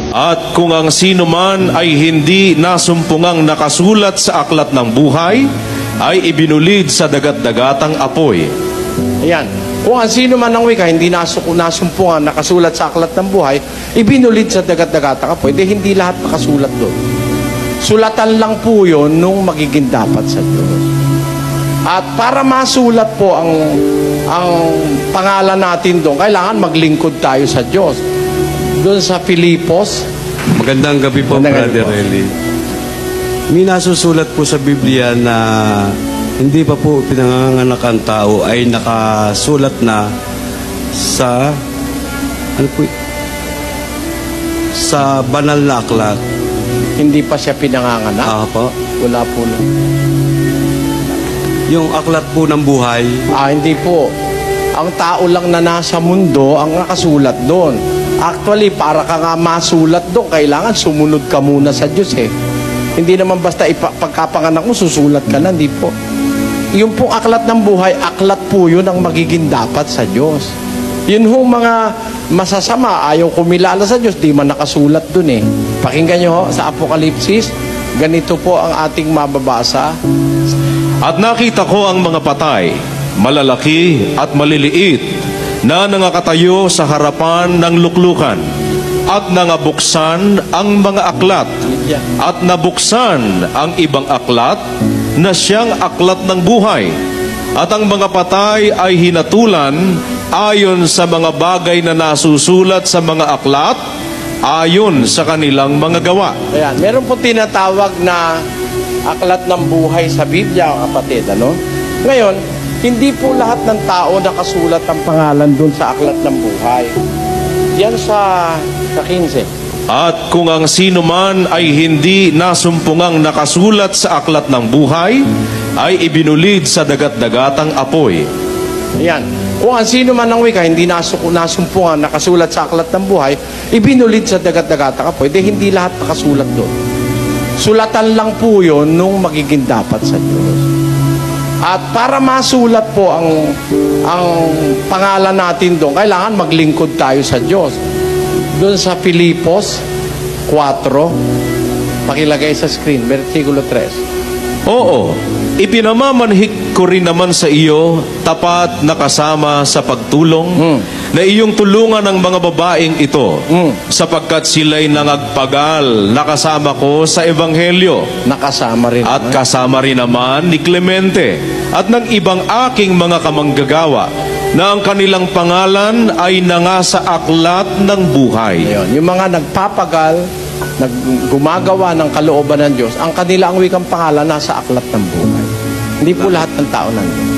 At kung ang sino man ay hindi nasumpungang nakasulat sa aklat ng buhay, ay ibinulid sa dagat-dagatang apoy. Ayan. Kung ang sino man ng wika, hindi nasumpungan, nakasulat sa aklat ng buhay, ibinulid sa dagat-dagatang apoy, hindi lahat nakasulat doon. Sulatan lang po yun nung magiging dapat sa Diyos. At para masulat po ang pangalan natin doon, kailangan maglingkod tayo sa Diyos. Doon sa Filipos. Magandang gabi po, Brother Eli. May nasusulat po sa Biblia na hindi pa po pinanganganak ang tao ay nakasulat na sa sa banal na aklat. Hindi pa siya pinanganganak? Po. Wala po na. Yung aklat po ng buhay? Hindi po. Ang tao lang na nasa mundo ang nakasulat doon. Actually, para ka nga masulat doon, kailangan sumunod ka muna sa Diyos eh. Hindi naman basta pagkapanganak mo, susulat ka na, hindi po. Yung pong aklat ng buhay, aklat po yun ang magiging dapat sa Diyos. Yun hong mga masasama, ayaw kumilala sa Diyos, di man nakasulat doon eh. Pakinggan nyo ho, sa Apokalipsis, ganito po ang ating mababasa. At nakita ko ang mga patay, malalaki at maliliit, na nangakatayo sa harapan ng luklukan, at nangabuksan ang mga aklat, at nabuksan ang ibang aklat na siyang aklat ng buhay. At ang mga patay ay hinatulan ayon sa mga bagay na nasusulat sa mga aklat, ayon sa kanilang mga gawa. Ayan, meron po tinatawag na aklat ng buhay sa Biblia, kapatid, ano? Ngayon, hindi po lahat ng tao nakasulat ang pangalan dun sa aklat ng buhay. Yan sa 15. At kung ang sino man ay hindi nasumpungang nakasulat sa aklat ng buhay, ay ibinulid sa dagat-dagatang apoy. Ayan. Kung ang sino man ng wika, hindi nasumpungan, nakasulat sa aklat ng buhay, ibinulid sa dagat-dagatang apoy, hindi lahat nakasulat doon. Sulatan lang po yun nung magiging dapat sa Diyos. At para masulat po ang pangalan natin doon, kailangan maglingkod tayo sa Diyos. Doon sa Filipos 4, pakilagay sa screen, versikulo 3. Oo, ipinamamanhik ko rin naman sa iyo, tapat na kasama sa pagtulong, na iyong tulungan ng mga babaeng ito, sapagkat sila'y nangagpagal, nakasama ko sa Ebanghelyo. Nakasama rin. At kasama rin naman ni Clemente, at ng ibang aking mga kamanggagawa, na ang kanilang pangalan ay nangasa aklat ng buhay. Ayun, yung mga nagpapagal, gumagawa ng kalooban ng Diyos, ang kanila ang wikang pangalan nasa aklat ng buhay. Hindi po lahat ng tao nandiyan.